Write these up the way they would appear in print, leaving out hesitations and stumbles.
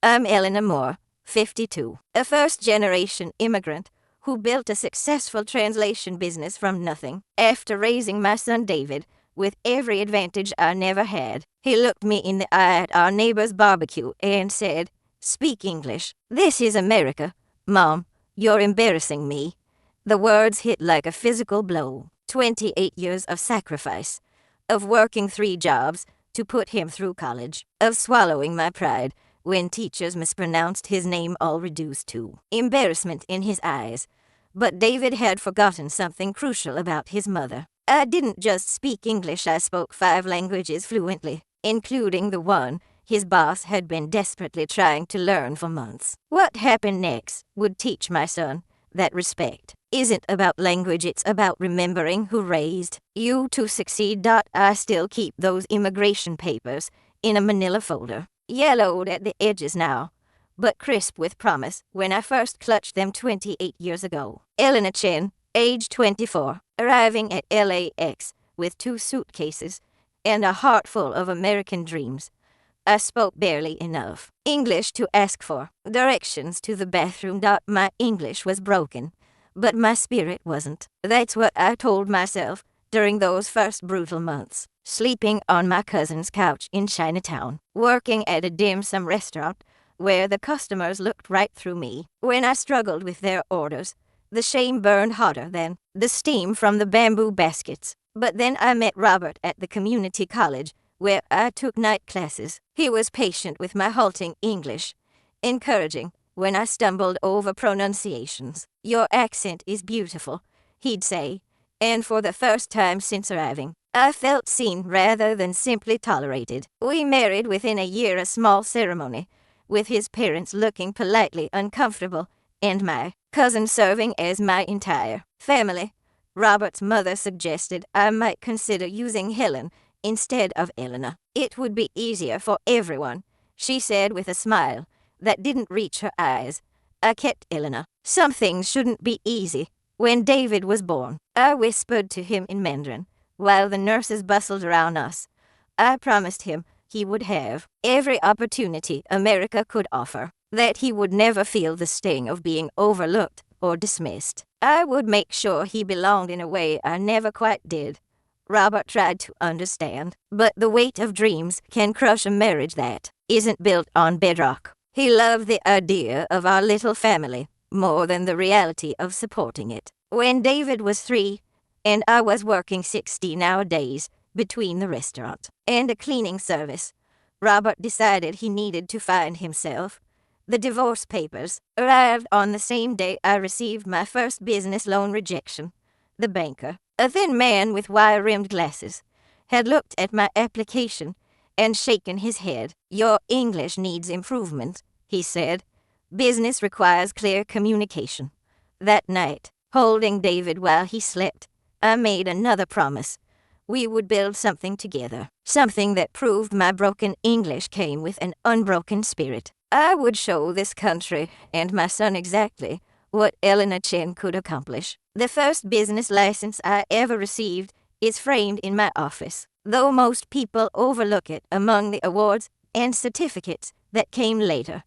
I'm Elena Moore, 52, a first-generation immigrant who built a successful translation business from nothing after raising my son David with every advantage I never had. He looked me in the eye at our neighbor's barbecue and said, "Speak English. This is America. Mom, you're embarrassing me." The words hit like a physical blow. 28 years of sacrifice, of working 3 jobs to put him through college, of swallowing my pride when teachers mispronounced his name, all reduced to embarrassment in his eyes. But David had forgotten something crucial about his mother. I didn't just speak English, I spoke 5 languages fluently, including the one his boss had been desperately trying to learn for months. What happened next would teach my son that respect isn't about language, it's about remembering who raised you to succeed. I still keep those immigration papers in a manila folder, yellowed at the edges now, but crisp with promise when I first clutched them 28 years ago. Elena Chen, age 24, arriving at LAX with 2 suitcases and a heart full of American dreams. I spoke barely enough English to ask for directions to the bathroom. My English was broken, but my spirit wasn't. That's what I told myself during those first brutal months, sleeping on my cousin's couch in Chinatown, working at a dim sum restaurant where the customers looked right through me. When I struggled with their orders, the shame burned hotter than the steam from the bamboo baskets. But then I met Robert at the community college where I took night classes. He was patient with my halting English, encouraging when I stumbled over pronunciations. "Your accent is beautiful," he'd say, and for the first time since arriving, I felt seen rather than simply tolerated. We married within a year, a small ceremony, with his parents looking politely uncomfortable and my cousin serving as my entire family. Robert's mother suggested I might consider using Helen instead of Elena. It would be easier for everyone, she said with a smile that didn't reach her eyes. I kept Elena. Some things shouldn't be easy. When David was born, I whispered to him in Mandarin while the nurses bustled around us. I promised him he would have every opportunity America could offer, that he would never feel the sting of being overlooked or dismissed. I would make sure he belonged in a way I never quite did. Robert tried to understand, but the weight of dreams can crush a marriage that isn't built on bedrock. He loved the idea of our little family more than the reality of supporting it. When David was 3, and I was working 16-hour days between the restaurant and a cleaning service, Robert decided he needed to find himself. The divorce papers arrived on the same day I received my first business loan rejection. The banker, a thin man with wire-rimmed glasses, had looked at my application and shaken his head. "Your English needs improvement," he said. "Business requires clear communication." That night, holding David while he slept, I made another promise. We would build something together, something that proved my broken English came with an unbroken spirit. I would show this country and my son exactly what Elena Chen could accomplish. The first business license I ever received is framed in my office, though most people overlook it among the awards and certificates that came later.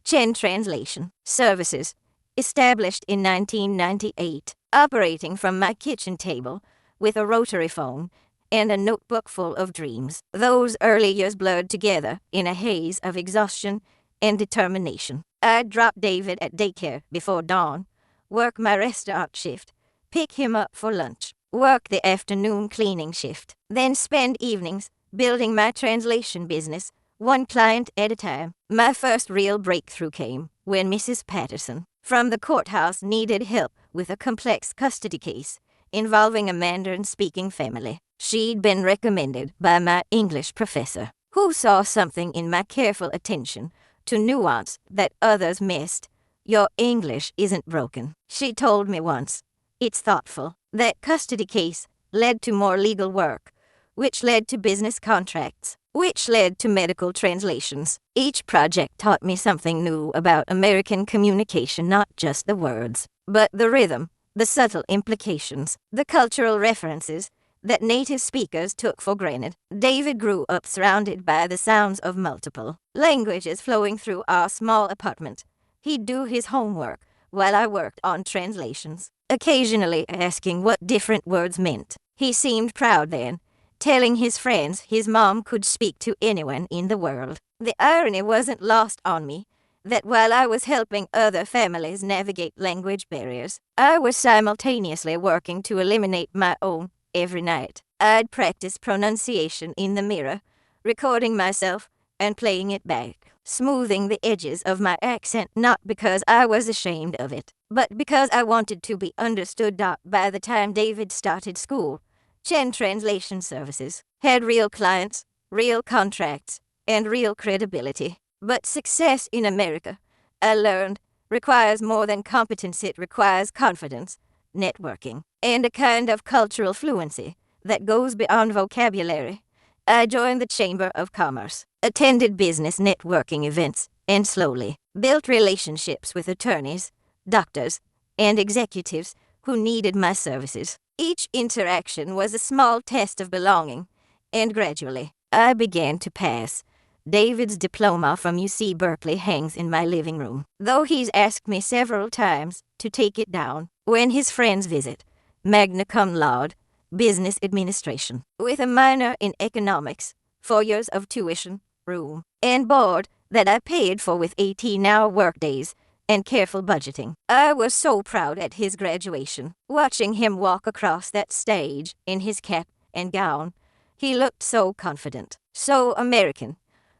Chen Translation Services, established in 1998, operating from my kitchen table with a rotary phone and a notebook full of dreams. Those early years blurred together in a haze of exhaustion and determination. I'd drop David at daycare before dawn, work my restaurant shift, pick him up for lunch, work the afternoon cleaning shift, then spend evenings building my translation business, one client at a time. My first real breakthrough came when Mrs. Patterson from the courthouse needed help with a complex custody case involving a Mandarin-speaking family. She'd been recommended by my English professor, who saw something in my careful attention to nuance that others missed. "Your English isn't broken," she told me once. "It's thoughtful." That custody case led to more legal work, which led to business contracts, which led to medical translations. Each project taught me something new about American communication, not just the words, but the rhythm, the subtle implications, the cultural references that native speakers took for granted. David grew up surrounded by the sounds of multiple languages flowing through our small apartment. He'd do his homework while I worked on translations, occasionally asking what different words meant. He seemed proud then, telling his friends his mom could speak to anyone in the world. The irony wasn't lost on me that while I was helping other families navigate language barriers, I was simultaneously working to eliminate my own. Every night, I'd practice pronunciation in the mirror, recording myself and playing it back, smoothing the edges of my accent not because I was ashamed of it, but because I wanted to be understood. By the time David started school, Chen Translation Services had real clients, real contracts, and real credibility. But success in America, I learned, requires more than competence. It requires confidence, networking, and a kind of cultural fluency that goes beyond vocabulary. I joined the Chamber of Commerce, attended business networking events, and slowly built relationships with attorneys, doctors, and executives who needed my services. Each interaction was a small test of belonging, and gradually, I began to pass. David's diploma from UC Berkeley hangs in my living room, though he's asked me several times to take it down when his friends visit. Magna cum laude, business administration, with a minor in economics, 4 years of tuition, room, and board that I paid for with 18-hour workdays and careful budgeting. I was so proud at his graduation, watching him walk across that stage in his cap and gown. He looked so confident, so American,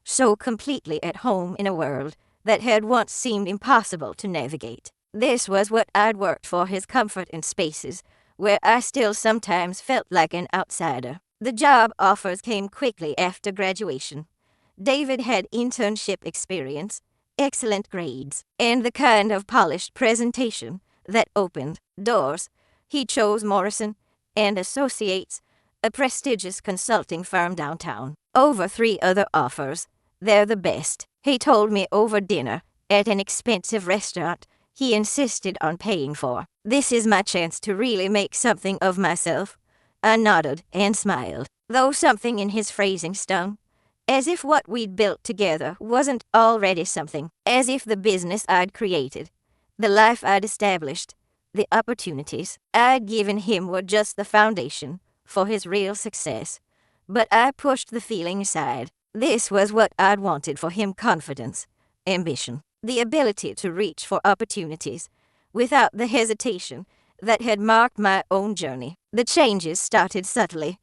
so completely at home in a world that had once seemed impossible to navigate. This was what I'd worked for, his comfort in spaces where I still sometimes felt like an outsider. The job offers came quickly after graduation. David had internship experience, excellent grades, and the kind of polished presentation that opened doors. He chose Morrison and Associates, a prestigious consulting firm downtown, over 3 other offers. They're the best, he told me over dinner at an expensive restaurant he insisted on paying for. This is my chance to really make something of myself. I nodded and smiled, though something in his phrasing stung, as if what we'd built together wasn't already something, as if the business I'd created, the life I'd established, the opportunities I'd given him were just the foundation for his real success. But I pushed the feeling aside. This was what I'd wanted for him: confidence, ambition, the ability to reach for opportunities without the hesitation that had marked my own journey. The changes started subtly.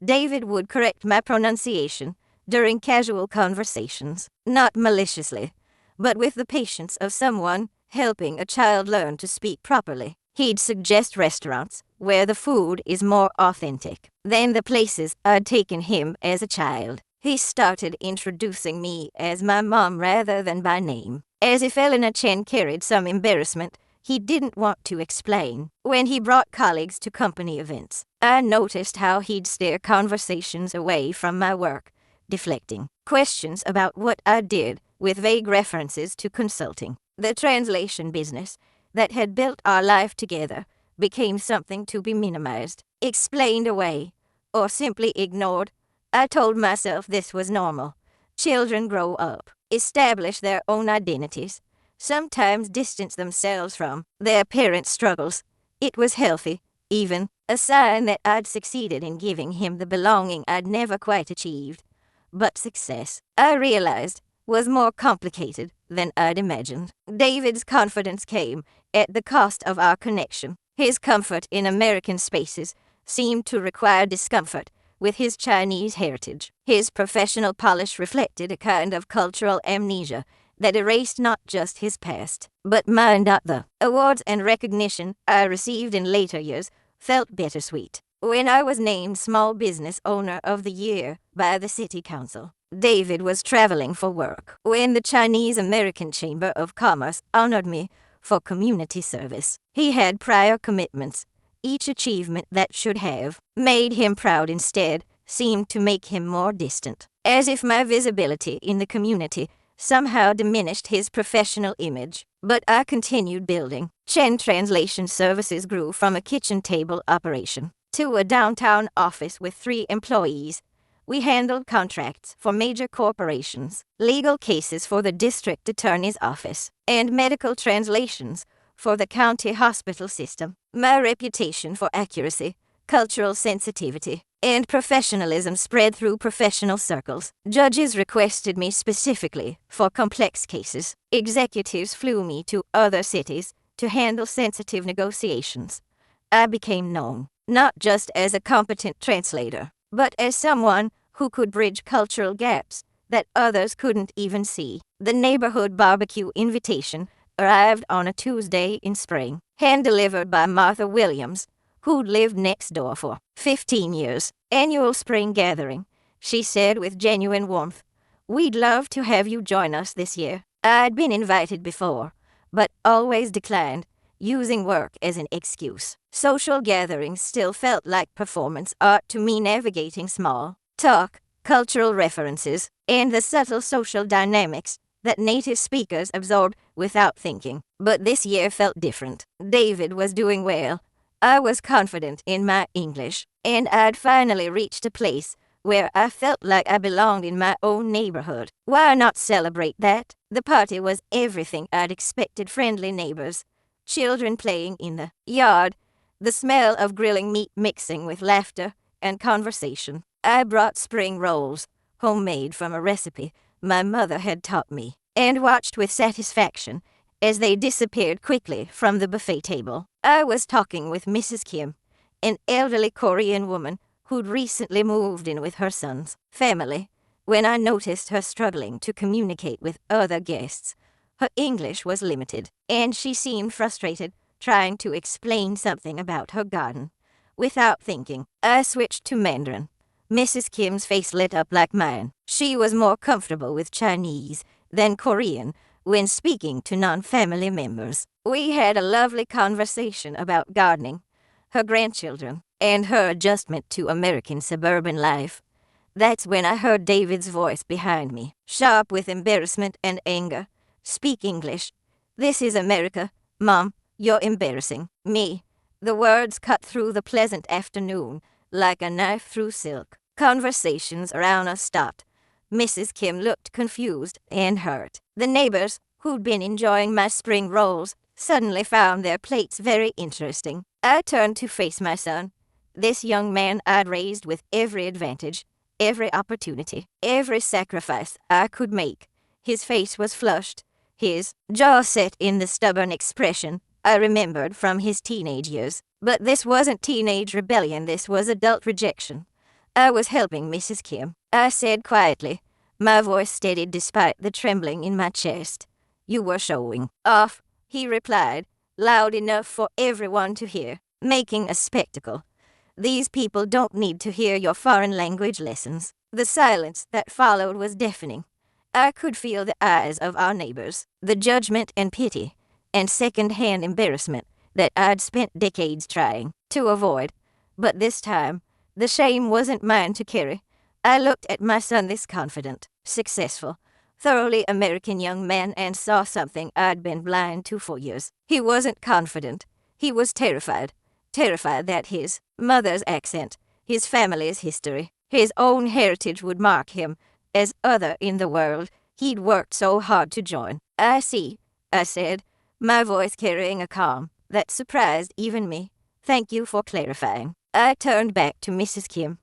David would correct my pronunciation during casual conversations, not maliciously, but with the patience of someone helping a child learn to speak properly. He'd suggest restaurants where the food is more authentic than the places I'd taken him as a child. He started introducing me as my mom rather than by name, as if Elena Chen carried some embarrassment he didn't want to explain. When he brought colleagues to company events, I noticed how he'd steer conversations away from my work, deflecting questions about what I did with vague references to consulting. The translation business that had built our life together became something to be minimized, explained away, or simply ignored. I told myself this was normal. Children grow up, establish their own identities, sometimes distance themselves from their parents' struggles. It was healthy, even a sign that I'd succeeded in giving him the belonging I'd never quite achieved. But success, I realized, was more complicated than I'd imagined. David's confidence came at the cost of our connection. His comfort in American spaces seemed to require discomfort with his Chinese heritage. His professional polish reflected a kind of cultural amnesia that erased not just his past, but mine. The awards and recognition I received in later years felt bittersweet. When I was named Small Business Owner of the Year by the City Council, David was traveling for work. When the Chinese American Chamber of Commerce honored me for community service, he had prior commitments. Each achievement that should have made him proud instead seemed to make him more distant, as if my visibility in the community somehow diminished his professional image. But I continued building. Chen Translation Services grew from a kitchen table operation to a downtown office with 3 employees. We handled contracts for major corporations, legal cases for the district attorney's office, and medical translations for the county hospital system. My reputation for accuracy, cultural sensitivity, and professionalism spread through professional circles. Judges requested me specifically for complex cases. Executives flew me to other cities to handle sensitive negotiations. I became known, not just as a competent translator, but as someone who could bridge cultural gaps that others couldn't even see. The neighborhood barbecue invitation arrived on a Tuesday in spring, hand-delivered by Martha Williams, who'd lived next door for 15 years. Annual spring gathering, she said with genuine warmth. We'd love to have you join us this year. I'd been invited before, but always declined, using work as an excuse. Social gatherings still felt like performance art to me, navigating small talk, cultural references, and the subtle social dynamics that native speakers absorbed without thinking. But this year felt different. David was doing well. I was confident in my English, and I'd finally reached a place where I felt like I belonged in my own neighborhood. Why not celebrate that? The party was everything I'd expected: friendly neighbors, children playing in the yard, the smell of grilling meat mixing with laughter and conversation. I brought spring rolls, homemade from a recipe my mother had taught me, and watched with satisfaction as they disappeared quickly from the buffet table. I was talking with Mrs. Kim, an elderly Korean woman who'd recently moved in with her son's family, when I noticed her struggling to communicate with other guests. Her English was limited, and she seemed frustrated trying to explain something about her garden. Without thinking, I switched to Mandarin. Mrs. Kim's face lit up like mine. She was more comfortable with Chinese than Korean when speaking to non-family members. We had a lovely conversation about gardening, her grandchildren, and her adjustment to American suburban life. That's when I heard David's voice behind me, sharp with embarrassment and anger. Speak English. This is America. Mom, you're embarrassing me. The words cut through the pleasant afternoon like a knife through silk. Conversations around us stopped. Mrs. Kim looked confused and hurt. The neighbors, who'd been enjoying my spring rolls, suddenly found their plates very interesting. I turned to face my son, this young man I'd raised with every advantage, every opportunity, every sacrifice I could make. His face was flushed, his jaw set in the stubborn expression I remembered from his teenage years. But this wasn't teenage rebellion, this was adult rejection. I was helping Mrs. Kim, I said quietly, my voice steadied despite the trembling in my chest. You were showing off, he replied, loud enough for everyone to hear, making a spectacle. These people don't need to hear your foreign language lessons. The silence that followed was deafening. I could feel the eyes of our neighbors, the judgment and pity, and second-hand embarrassment that I'd spent decades trying to avoid. But this time, the shame wasn't mine to carry. I looked at my son, this confident, successful, thoroughly American young man, and saw something I'd been blind to for years. He wasn't confident. He was terrified. Terrified that his mother's accent, his family's history, his own heritage would mark him as other in the world he'd worked so hard to join. I see, I said, my voice carrying a calm that surprised even me. Thank you for clarifying. I turned back to Mrs. Kim,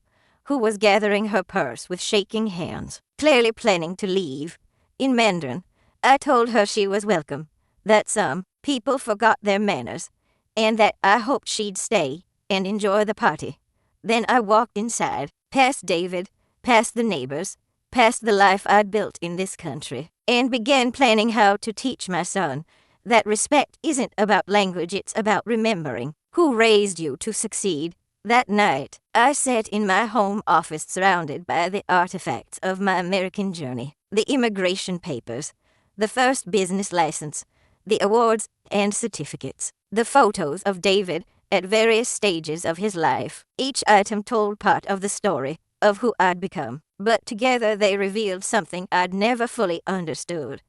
who was gathering her purse with shaking hands, clearly planning to leave. In Mandarin, I told her she was welcome, that some people forgot their manners, and that I hoped she'd stay and enjoy the party. Then I walked inside, past David, past the neighbors, past the life I'd built in this country, and began planning how to teach my son that respect isn't about language, it's about remembering who raised you to succeed. That night, I sat in my home office surrounded by the artifacts of my American journey, the immigration papers, the first business license, the awards and certificates, the photos of David at various stages of his life. Each item told part of the story of who I'd become, but together they revealed something I'd never fully understood.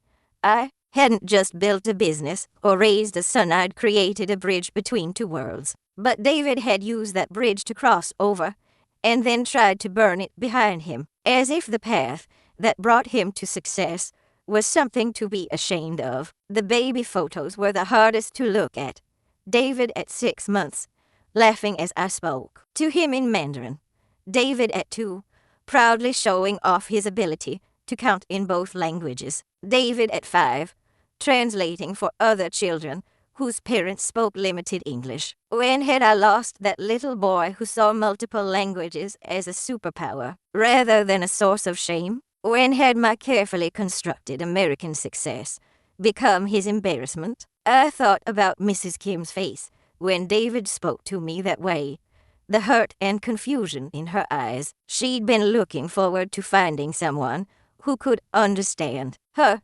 I hadn't just built a business or raised a son, I'd created a bridge between two worlds. But David had used that bridge to cross over, and then tried to burn it behind him, as if the path that brought him to success was something to be ashamed of. The baby photos were the hardest to look at. David at 6 months, laughing as I spoke to him in Mandarin. David at 2, proudly showing off his ability to count in both languages. David at 5, translating for other children whose parents spoke limited English. When had I lost that little boy who saw multiple languages as a superpower rather than a source of shame? When had my carefully constructed American success become his embarrassment? I thought about Mrs. Kim's face when David spoke to me that way, the hurt and confusion in her eyes. She'd been looking forward to finding someone who could understand her,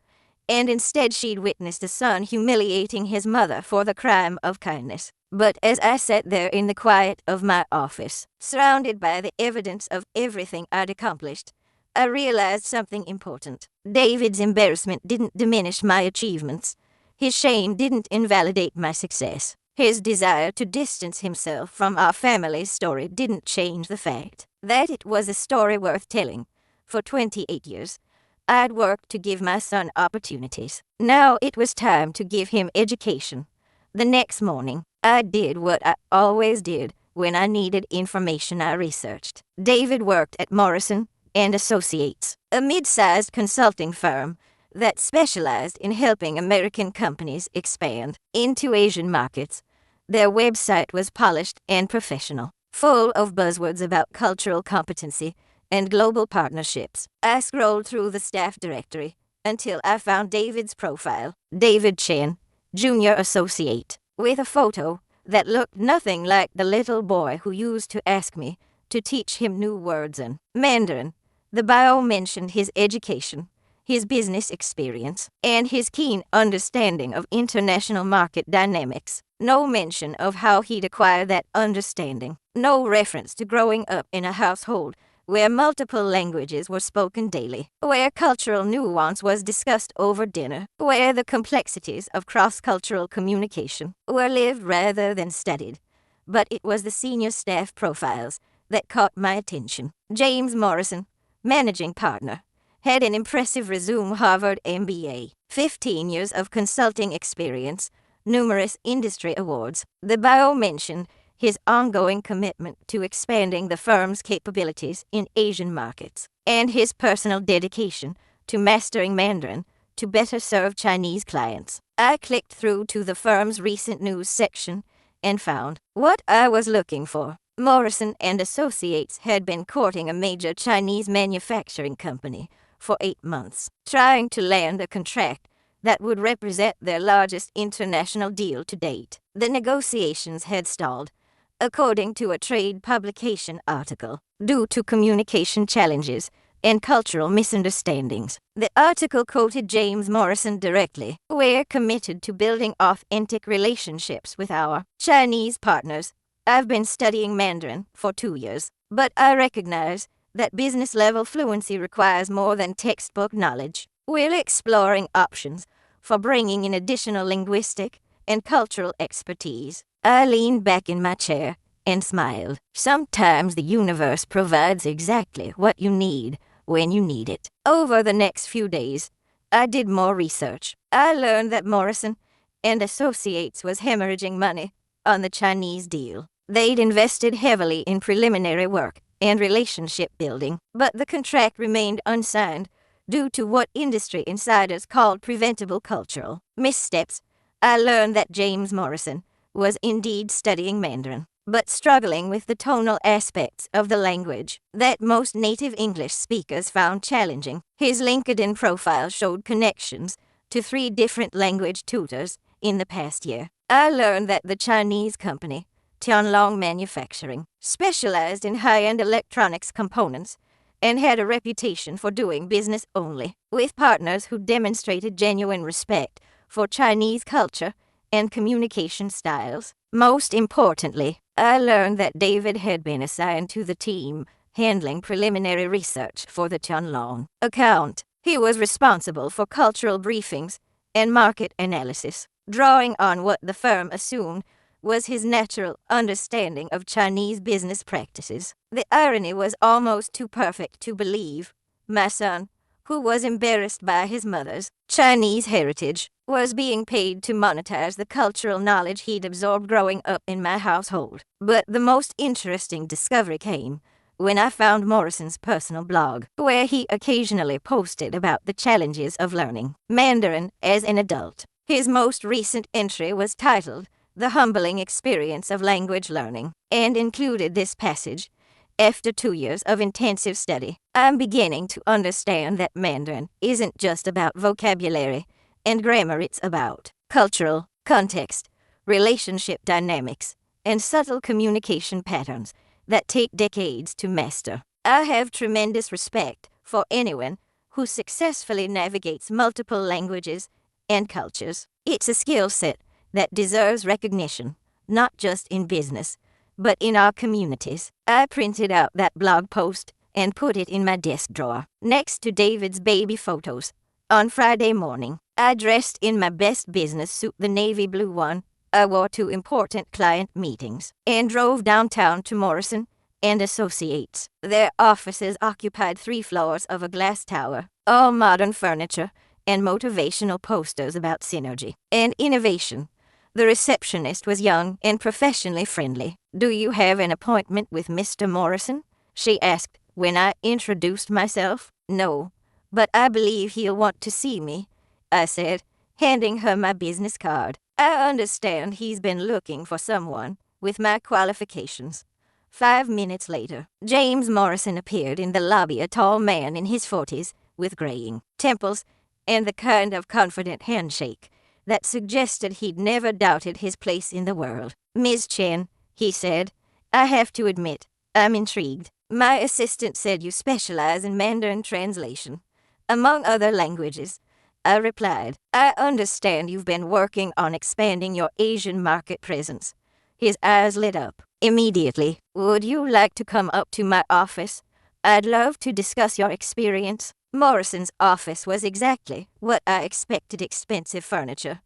and instead she'd witnessed a son humiliating his mother for the crime of kindness. But as I sat there in the quiet of my office, surrounded by the evidence of everything I'd accomplished, I realized something important. David's embarrassment didn't diminish my achievements. His shame didn't invalidate my success. His desire to distance himself from our family's story didn't change the fact that it was a story worth telling. For 28 years, I'd worked to give my son opportunities. Now it was time to give him education. The next morning, I did what I always did when I needed information. I researched. David worked at Morrison and Associates, a mid-sized consulting firm that specialized in helping American companies expand into Asian markets. Their website was polished and professional, full of buzzwords about cultural competency and global partnerships. I scrolled through the staff directory until I found David's profile. David Chen, Junior Associate, with a photo that looked nothing like the little boy who used to ask me to teach him new words in Mandarin. The bio mentioned his education, his business experience, and his keen understanding of international market dynamics. No mention of how he'd acquired that understanding. No reference to growing up in a household where multiple languages were spoken daily, where cultural nuance was discussed over dinner, where the complexities of cross-cultural communication were lived rather than studied. But it was the senior staff profiles that caught my attention. James Morrison, managing partner, had an impressive resume: Harvard MBA, 15 years of consulting experience, numerous industry awards. The bio mentioned his ongoing commitment to expanding the firm's capabilities in Asian markets, and his personal dedication to mastering Mandarin to better serve Chinese clients. I clicked through to the firm's recent news section and found what I was looking for. Morrison and Associates had been courting a major Chinese manufacturing company for 8 months, trying to land a contract that would represent their largest international deal to date. The negotiations had stalled, according to a trade publication article, due to communication challenges and cultural misunderstandings. The article quoted James Morrison directly: "We're committed to building authentic relationships with our Chinese partners. I've been studying Mandarin for 2 years, but I recognize that business-level fluency requires more than textbook knowledge. We're exploring options for bringing in additional linguistic and cultural expertise." I leaned back in my chair and smiled. Sometimes the universe provides exactly what you need when you need it. Over the next few days, I did more research. I learned that Morrison and Associates was hemorrhaging money on the Chinese deal. They'd invested heavily in preliminary work and relationship building, but the contract remained unsigned due to what industry insiders called preventable cultural missteps. I learned that James Morrison was indeed studying Mandarin, but struggling with the tonal aspects of the language that most native English speakers found challenging. His LinkedIn profile showed connections to 3 different language tutors in the past year. I learned that the Chinese company, Tianlong Manufacturing, specialized in high-end electronics components and had a reputation for doing business only with partners who demonstrated genuine respect for Chinese culture and communication styles. Most importantly, I learned that David had been assigned to the team handling preliminary research for the Tianlong account. He was responsible for cultural briefings and market analysis, drawing on what the firm assumed was his natural understanding of Chinese business practices. The irony was almost too perfect to believe. My son, who was embarrassed by his mother's Chinese heritage, was being paid to monetize the cultural knowledge he'd absorbed growing up in my household. But the most interesting discovery came when I found Morrison's personal blog, where he occasionally posted about the challenges of learning Mandarin as an adult. His most recent entry was titled "The Humbling Experience of Language Learning," and included this passage: "After 2 years of intensive study, I'm beginning to understand that Mandarin isn't just about vocabulary and grammar, it's about cultural context, relationship dynamics, and subtle communication patterns that take decades to master. I have tremendous respect for anyone who successfully navigates multiple languages and cultures. It's a skill set that deserves recognition, not just in business, but in our communities." I printed out that blog post and put it in my desk drawer, next to David's baby photos. On Friday morning, I dressed in my best business suit, the navy blue one I wore to important client meetings, and drove downtown to Morrison and Associates. Their offices occupied 3 floors of a glass tower, all modern furniture and motivational posters about synergy and innovation. The receptionist was young and professionally friendly. "Do you have an appointment with Mr. Morrison?" she asked when I introduced myself. "No, but I believe he'll want to see me," I said, handing her my business card. "I understand he's been looking for someone with my qualifications." 5 minutes later, James Morrison appeared in the lobby, a tall man in his 40s with graying temples and the kind of confident handshake that suggested he'd never doubted his place in the world. "Ms. Chen," he said, "I have to admit, I'm intrigued. My assistant said you specialize in Mandarin translation, among other languages." I replied, "I understand you've been working on expanding your Asian market presence." His eyes lit up immediately. "Would you like to come up to my office? I'd love to discuss your experience." Morrison's office was exactly what I expected: expensive furniture,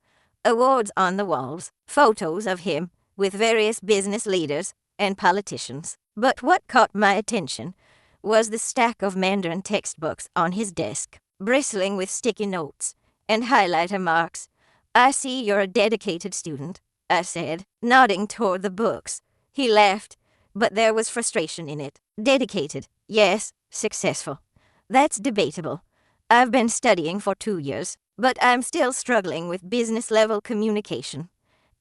awards on the walls, photos of him with various business leaders and politicians. But what caught my attention was the stack of Mandarin textbooks on his desk, bristling with sticky notes and highlighter marks. "I see you're a dedicated student," I said, nodding toward the books. He laughed, but there was frustration in it. "Dedicated, yes. Successful, that's debatable. I've been studying for 2 years, but I'm still struggling with business-level communication.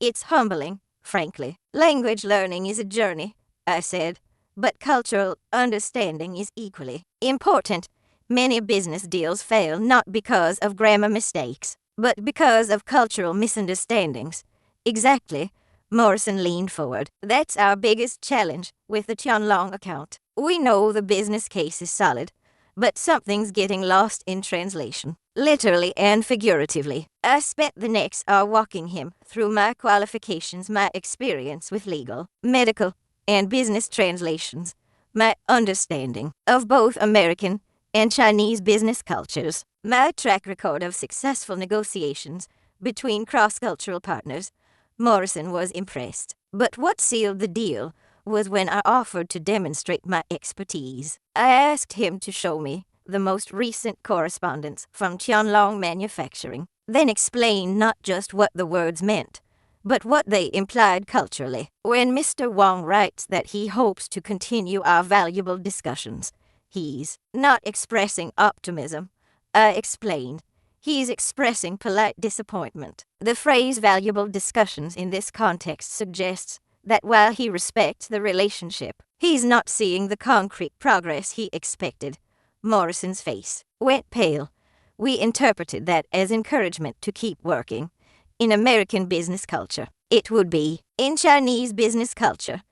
It's humbling, frankly. Language learning is a journey," I said, "but cultural understanding is equally important. Many business deals fail not because of grammar mistakes, but because of cultural misunderstandings." "Exactly." Morrison leaned forward. "That's our biggest challenge with the Tianlong account. We know the business case is solid, but something's getting lost in translation, literally and figuratively." I spent the next hour walking him through my qualifications, my experience with legal, medical, and business translations, my understanding of both American and Chinese business cultures, my track record of successful negotiations between cross-cultural partners. Morrison was impressed. But what sealed the deal was when I offered to demonstrate my expertise. I asked him to show me the most recent correspondence from Tianlong Manufacturing, then explained not just what the words meant, but what they implied culturally. "When Mr. Wang writes that he hopes to continue our valuable discussions, he's not expressing optimism," I explained. "He's expressing polite disappointment." The phrase "valuable discussions" in this context suggests that while he respects the relationship, he's not seeing the concrete progress he expected. Morrison's face went pale. We interpreted that as encouragement to keep working. In American business culture, it would be. In Chinese business culture,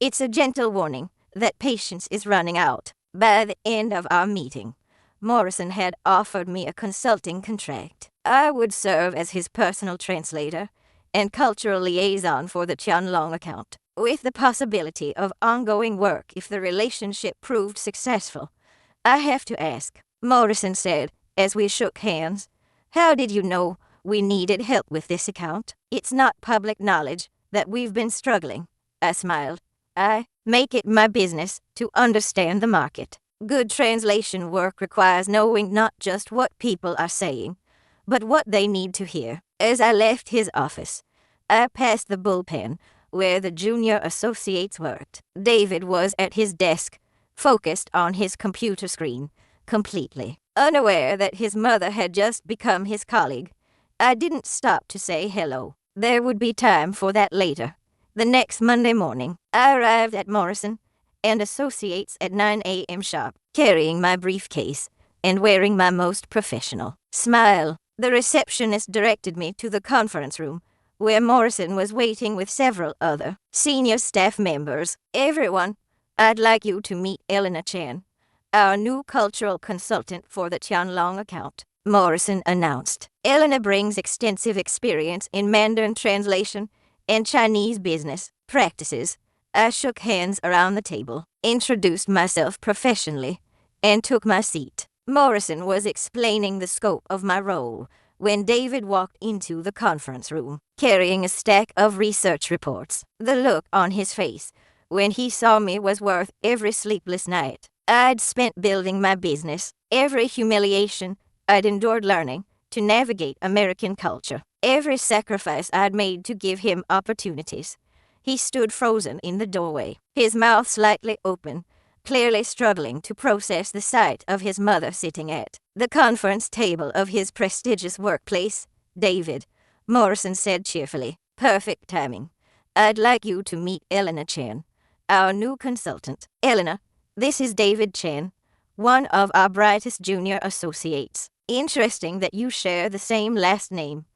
it's a gentle warning that patience is running out. By the end of our meeting, Morrison had offered me a consulting contract. I would serve as his personal translator and cultural liaison for the Tianlong account, with the possibility of ongoing work if the relationship proved successful. "I have to ask," Morrison said as we shook hands, "how did you know we needed help with this account?" "It's not public knowledge," that we've been struggling. I smiled. I make it my business to understand the market. Good translation work requires knowing not just what people are saying, but what they need to hear. As I left his office, I passed the bullpen where the junior associates worked. David was at his desk, focused on his computer screen, completely unaware that his mother had just become his colleague. I didn't stop to say hello. There would be time for that later. The next Monday morning, I arrived at Morrison and Associates at 9 a.m. sharp, carrying my briefcase and wearing my most professional smile. The receptionist directed me to the conference room, where Morrison was waiting with several other senior staff members. Everyone, I'd like you to meet Elena Chan, our new cultural consultant for the Tianlong account, Morrison announced. Elena brings extensive experience in Mandarin translation and Chinese business practices. I shook hands around the table, introduced myself professionally, and took my seat. Morrison was explaining the scope of my role when David walked into the conference room, carrying a stack of research reports. The look on his face when he saw me was worth every sleepless night I'd spent building my business, every humiliation I'd endured learning to navigate American culture, every sacrifice I'd made to give him opportunities. He stood frozen in the doorway, his mouth slightly open, clearly struggling to process the sight of his mother sitting at the conference table of his prestigious workplace. David, Morrison said cheerfully, perfect timing. I'd like you to meet Elena Chan, our new consultant. Elena, this is David Chan, one of our brightest junior associates. Interesting that you share the same last name.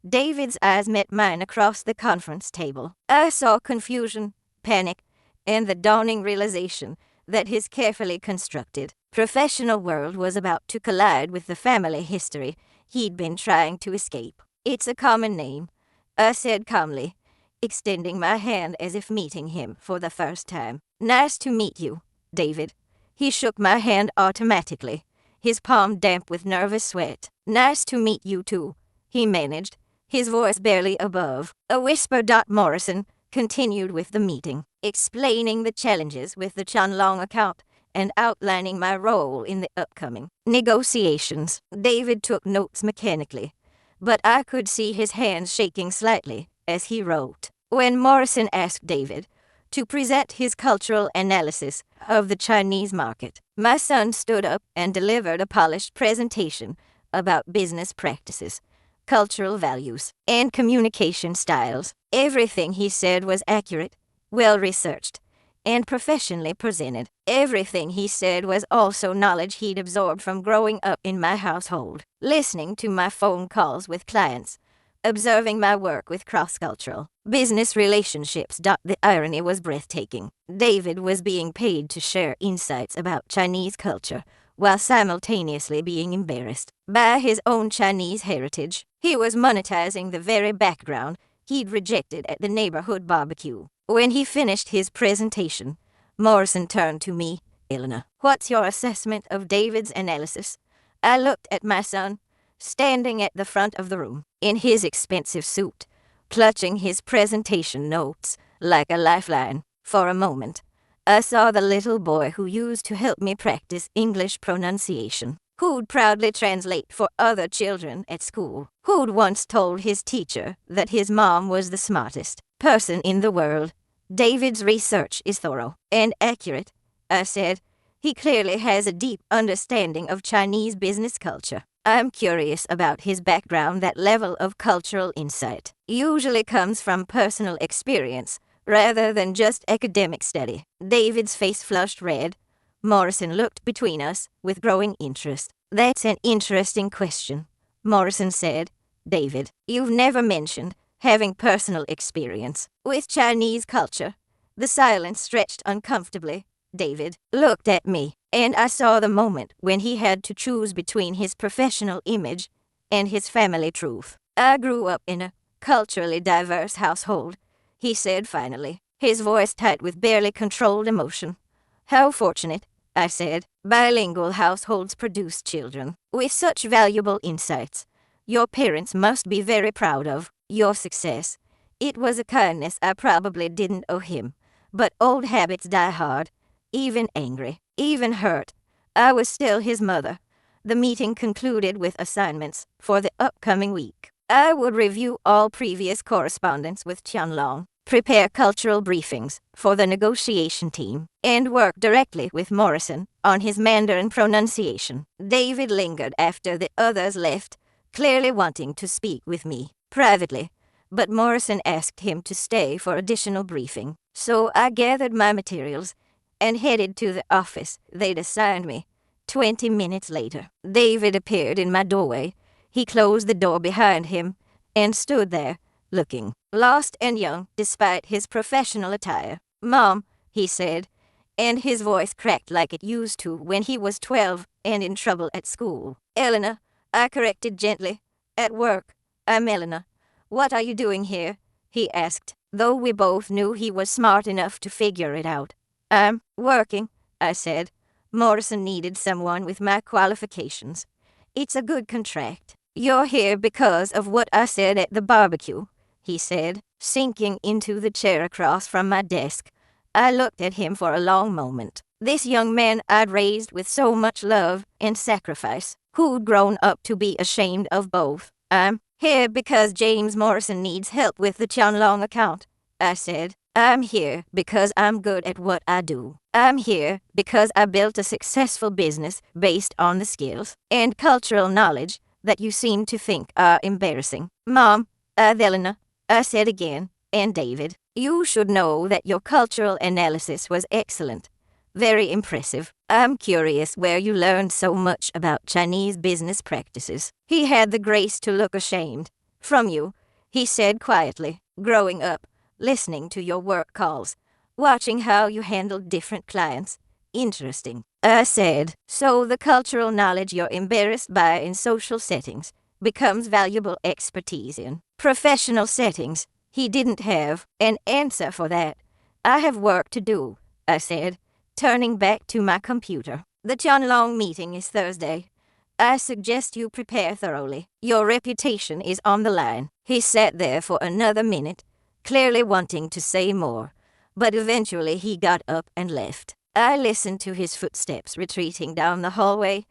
David's eyes met mine across the conference table. I saw confusion, panic, and the dawning realization that his carefully constructed professional world was about to collide with the family history he'd been trying to escape. It's a common name, I said calmly, extending my hand as if meeting him for the first time. Nice to meet you, David. He shook my hand automatically, his palm damp with nervous sweat. Nice to meet you too, he managed, his voice barely above a whisper. Morrison continued with the meeting, explaining the challenges with the Tianlong account and outlining my role in the upcoming negotiations. David took notes mechanically, but I could see his hands shaking slightly as he wrote. When Morrison asked David to present his cultural analysis of the Chinese market, my son stood up and delivered a polished presentation about business practices, cultural values, and communication styles. Everything he said was accurate, well-researched, and professionally presented. Everything he said was also knowledge he'd absorbed from growing up in my household, listening to my phone calls with clients, observing my work with cross-cultural business relationships. The irony was breathtaking. David was being paid to share insights about Chinese culture while simultaneously being embarrassed by his own Chinese heritage. He was monetizing the very background he'd rejected at the neighborhood barbecue. When he finished his presentation, Morrison turned to me. Elena, what's your assessment of David's analysis? I looked at my son, standing at the front of the room, in his expensive suit, clutching his presentation notes like a lifeline. For a moment, I saw the little boy who used to help me practice English pronunciation, who'd proudly translate for other children at school, who'd once told his teacher that his mom was the smartest person in the world. David's research is thorough and accurate, I said. He clearly has a deep understanding of Chinese business culture. I'm curious about his background. That level of cultural insight usually comes from personal experience rather than just academic study. David's face flushed red. Morrison looked between us with growing interest. That's an interesting question, Morrison said. David, you've never mentioned having personal experience with Chinese culture. The silence stretched uncomfortably. David looked at me, and I saw the moment when he had to choose between his professional image and his family truth. I grew up in a culturally diverse household, he said finally, his voice tight with barely controlled emotion. How fortunate, I said. Bilingual households produce children with such valuable insights. Your parents must be very proud of your success It was a kindness I probably didn't owe him, but old habits die hard. Even angry, even hurt, I was still his mother. The meeting concluded with assignments for the upcoming week. I would review all previous correspondence with Tianlong, prepare cultural briefings for the negotiation team, and work directly with Morrison on his Mandarin pronunciation. David lingered after the others left, clearly wanting to speak with me privately, but Morrison asked him to stay for additional briefing. So I gathered my materials and headed to the office they'd assigned me. 20 minutes later, David appeared in my doorway. He closed the door behind him and stood there, looking lost and young despite his professional attire. "Mom," he said, and his voice cracked like it used to when he was 12 and in trouble at school. "Elena," I corrected gently. "At work. I'm Elena. What are you doing here?" he asked, though we both knew he was smart enough to figure it out. "I'm working," I said. "Morrison needed someone with my qualifications. It's a good contract." "You're here because of what I said at the barbecue," he said, sinking into the chair across from my desk. I looked at him for a long moment. This young man I'd raised with so much love and sacrifice, who'd grown up to be ashamed of both. "I'm here because James Morrison needs help with the Tianlong account," I said. "I'm here because I'm good at what I do. I'm here because I built a successful business based on the skills and cultural knowledge that you seem to think are embarrassing." "Mom, Elena," I said again, "and David, you should know that your cultural analysis was excellent. Very impressive. I'm curious where you learned so much about Chinese business practices." He had the grace to look ashamed. "From you," he said quietly. "Growing up, listening to your work calls, watching how you handled different clients. Interesting." I said, "So the cultural knowledge you're embarrassed by in social settings becomes valuable expertise in professional settings." He didn't have an answer for that. "I have work to do," I said, turning back to my computer. "The Tianlong meeting is Thursday. I suggest you prepare thoroughly. Your reputation is on the line." He sat there for another minute, clearly wanting to say more, but eventually he got up and left. I listened to his footsteps retreating down the hallway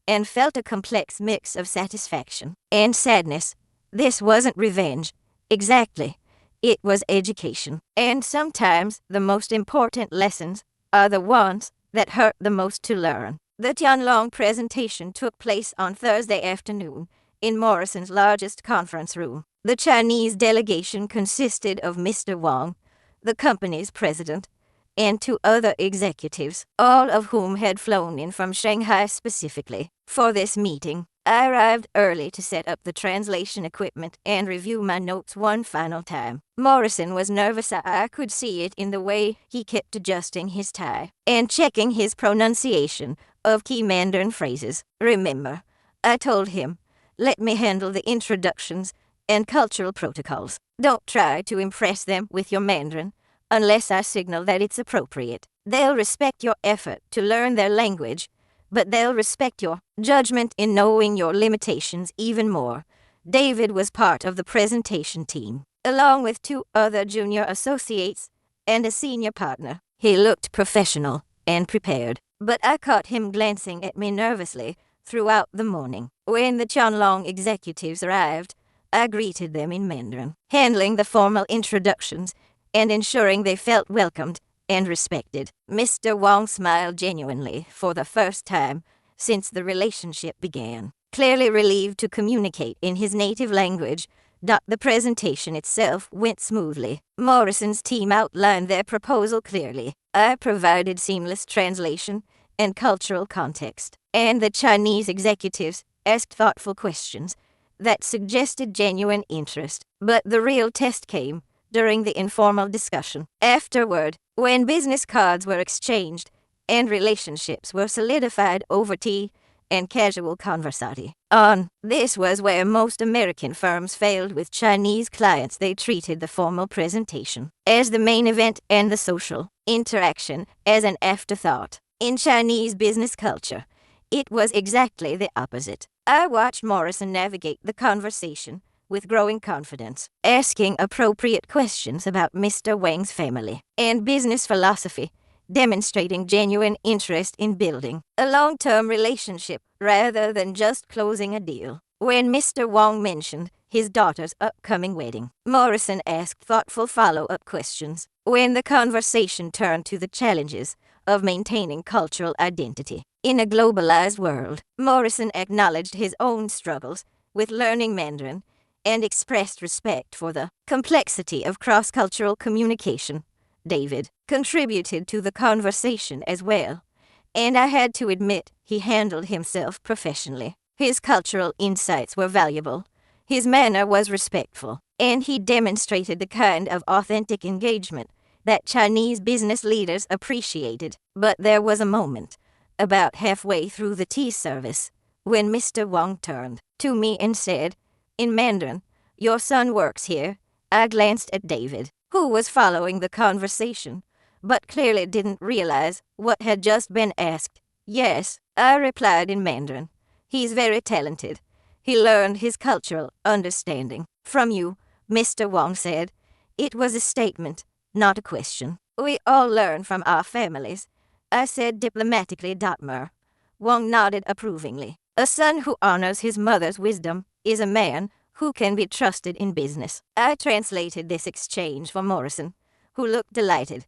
and felt a complex mix of satisfaction and sadness. This wasn't revenge. Exactly. It was education. And sometimes the most important lessons are the ones that hurt the most to learn. The Tianlong presentation took place on Thursday afternoon in Morrison's largest conference room. The Chinese delegation consisted of Mr. Wang, the company's president, and 2 other executives, all of whom had flown in from Shanghai specifically for this meeting. I arrived early to set up the translation equipment and review my notes one final time. Morrison was nervous. I could see it in the way he kept adjusting his tie and checking his pronunciation of key Mandarin phrases. "Remember," I told him, "let me handle the introductions and cultural protocols. Don't try to impress them with your Mandarin unless I signal that it's appropriate. They'll respect your effort to learn their language, but they'll respect your judgment in knowing your limitations even more." David was part of the presentation team, along with 2 other junior associates and a senior partner. He looked professional and prepared, but I caught him glancing at me nervously throughout the morning. When the Tianlong executives arrived, I greeted them in Mandarin, handling the formal introductions and ensuring they felt welcomed and respected. Mr. Wang smiled genuinely for the first time since the relationship began, clearly relieved to communicate in his native language. The presentation itself went smoothly. Morrison's team outlined their proposal clearly. I provided seamless translation and cultural context, and the Chinese executives asked thoughtful questions that suggested genuine interest. But the real test came during the informal discussion. Afterward, when business cards were exchanged and relationships were solidified over tea and casual conversation. This was where most American firms failed with Chinese clients. They treated the formal presentation as the main event and the social interaction as an afterthought. In Chinese business culture, it was exactly the opposite. I watched Morrison navigate the conversation with growing confidence, asking appropriate questions about Mr. Wang's family and business philosophy, demonstrating genuine interest in building a long-term relationship rather than just closing a deal. When Mr. Wang mentioned his daughter's upcoming wedding, Morrison asked thoughtful follow-up questions. When the conversation turned to the challenges of maintaining cultural identity in a globalized world, Morrison acknowledged his own struggles with learning Mandarin and expressed respect for the complexity of cross-cultural communication. David contributed to the conversation as well, and I had to admit he handled himself professionally. His cultural insights were valuable, his manner was respectful, and he demonstrated the kind of authentic engagement that Chinese business leaders appreciated. But there was a moment, about halfway through the tea service, when Mr. Wang turned to me and said, in Mandarin, "Your son works here." I glanced at David, who was following the conversation, but clearly didn't realize what had just been asked. "Yes," I replied in Mandarin. "He's very talented. He learned his cultural understanding from you," Mr. Wang said. It was a statement, not a question. "We all learn from our families," I said diplomatically. Wang nodded approvingly. "A son who honors his mother's wisdom is a man who can be trusted in business." I translated this exchange for Morrison, who looked delighted.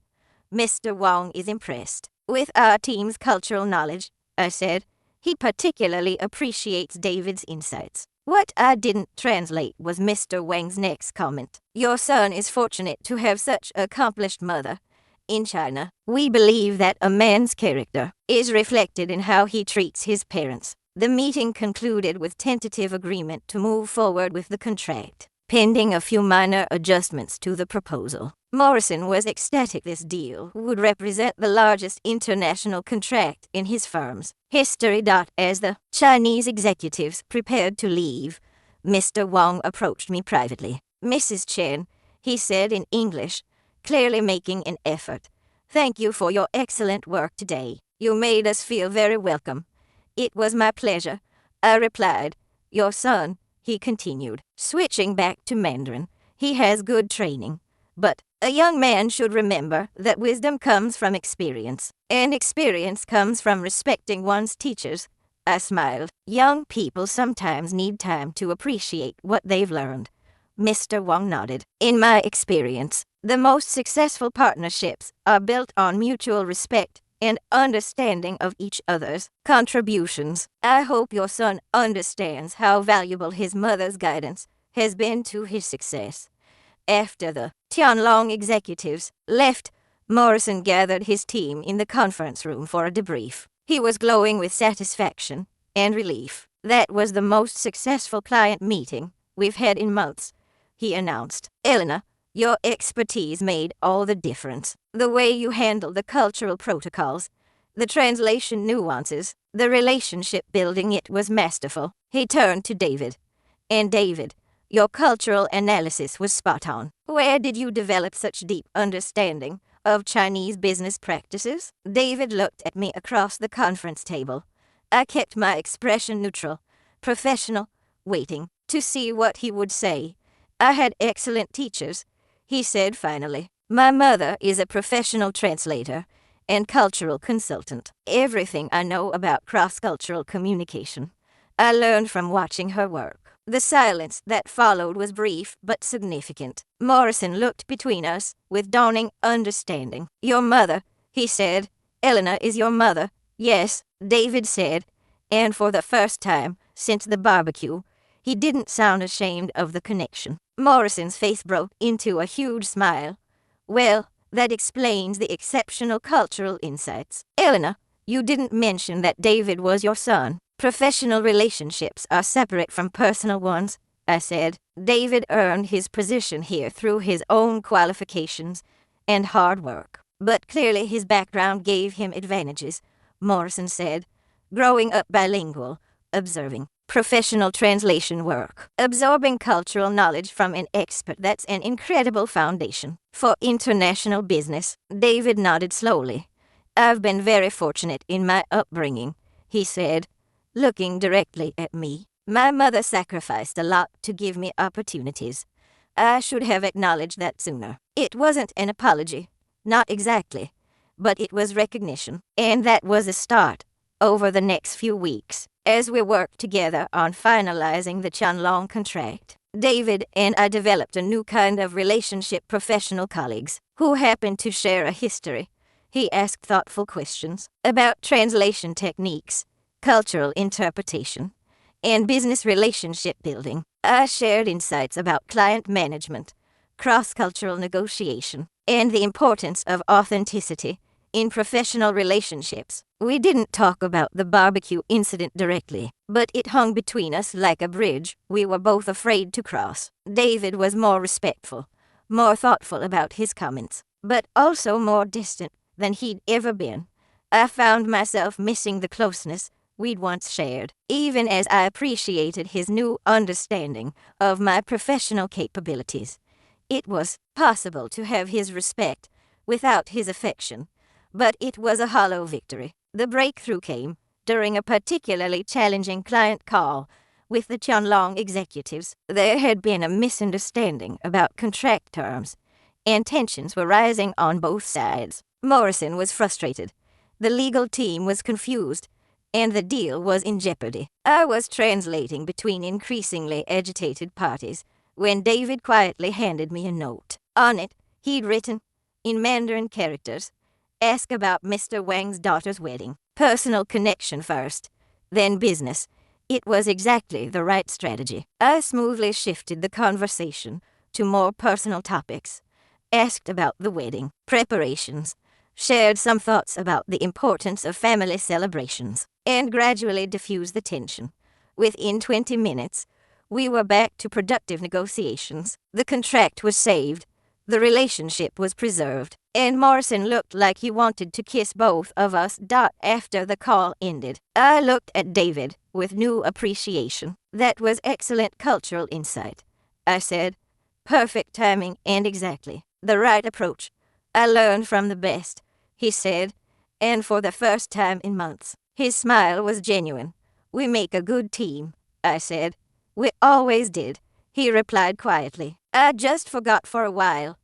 "Mr. Wang is impressed with our team's cultural knowledge," I said. "He particularly appreciates David's insights." What I didn't translate was Mr. Wang's next comment. "Your son is fortunate to have such an accomplished mother. In China, we believe that a man's character is reflected in how he treats his parents." The meeting concluded with tentative agreement to move forward with the contract, pending a few minor adjustments to the proposal. Morrison was ecstatic this deal would represent the largest international contract in his firm's history. As the Chinese executives prepared to leave, Mr. Wang approached me privately. "Mrs. Chen," he said in English, clearly making an effort, "thank you for your excellent work today. You made us feel very welcome." "It was my pleasure," I replied. "Your son," he continued, switching back to Mandarin, "he has good training. But a young man should remember that wisdom comes from experience, and experience comes from respecting one's teachers." I smiled. "Young people sometimes need time to appreciate what they've learned." Mr. Wang nodded. "In my experience, the most successful partnerships are built on mutual respect and understanding of each other's contributions." I hope your son understands how valuable his mother's guidance has been to his success. After the Tianlong executives left, Morrison gathered his team in the conference room for a debrief. He was glowing with satisfaction and relief. "That was the most successful client meeting we've had in months," he announced. "Elena, your expertise made all the difference. The way you handled the cultural protocols, the translation nuances, the relationship building, it was masterful." He turned to David. "And David, your cultural analysis was spot on. Where did you develop such deep understanding of Chinese business practices?" David looked at me across the conference table. I kept my expression neutral, professional, waiting to see what he would say. "I had excellent teachers," he said finally. "My mother is a professional translator and cultural consultant. Everything I know about cross-cultural communication, I learned from watching her work." The silence that followed was brief but significant. Morrison looked between us with dawning understanding. "Your mother," he said. "Elena is your mother." "Yes," David said, and for the first time since the barbecue, he didn't sound ashamed of the connection. Morrison's face broke into a huge smile. "Well, that explains the exceptional cultural insights. Elena, you didn't mention that David was your son." "Professional relationships are separate from personal ones," I said. "David earned his position here through his own qualifications and hard work. But clearly his background gave him advantages," Morrison said. "Growing up bilingual, observing professional translation work, absorbing cultural knowledge from an expert, that's an incredible foundation for international business." David nodded slowly. "I've been very fortunate in my upbringing," he said, looking directly at me. My mother sacrificed a lot to give me opportunities. I should have acknowledged that sooner. It wasn't an apology, not exactly, but it was recognition, and that was a start. Over the next few weeks, as we worked together on finalizing the Chanlong contract, David and I developed a new kind of relationship: professional colleagues who happened to share a history. He asked thoughtful questions about translation techniques, cultural interpretation, and business relationship building. I shared insights about client management, cross-cultural negotiation, and the importance of authenticity in professional relationships. We didn't talk about the barbecue incident directly, but it hung between us like a bridge we were both afraid to cross. David was more respectful, more thoughtful about his comments, but also more distant than he'd ever been. I found myself missing the closeness we'd once shared, even as I appreciated his new understanding of my professional capabilities. It was possible to have his respect without his affection, but it was a hollow victory. The breakthrough came during a particularly challenging client call with the Chanlong executives. There had been a misunderstanding about contract terms, and tensions were rising on both sides. Morrison was frustrated, the legal team was confused, and the deal was in jeopardy. I was translating between increasingly agitated parties when David quietly handed me a note. On it, he'd written, in Mandarin characters, "Ask about Mr. Wang's daughter's wedding. Personal connection first, then business." It was exactly the right strategy. I smoothly shifted the conversation to more personal topics, asked about the wedding preparations, shared some thoughts about the importance of family celebrations, and gradually diffused the tension. Within 20 minutes, we were back to productive negotiations. The contract was saved, the relationship was preserved, and Morrison looked like he wanted to kiss both of us. After the call ended, I looked at David with new appreciation. "That was excellent cultural insight," I said. "Perfect timing and exactly the right approach. I learned from the best," he said, and for the first time in months, his smile was genuine. "We make a good team," I said. "We always did," he replied quietly. "I just forgot for a while."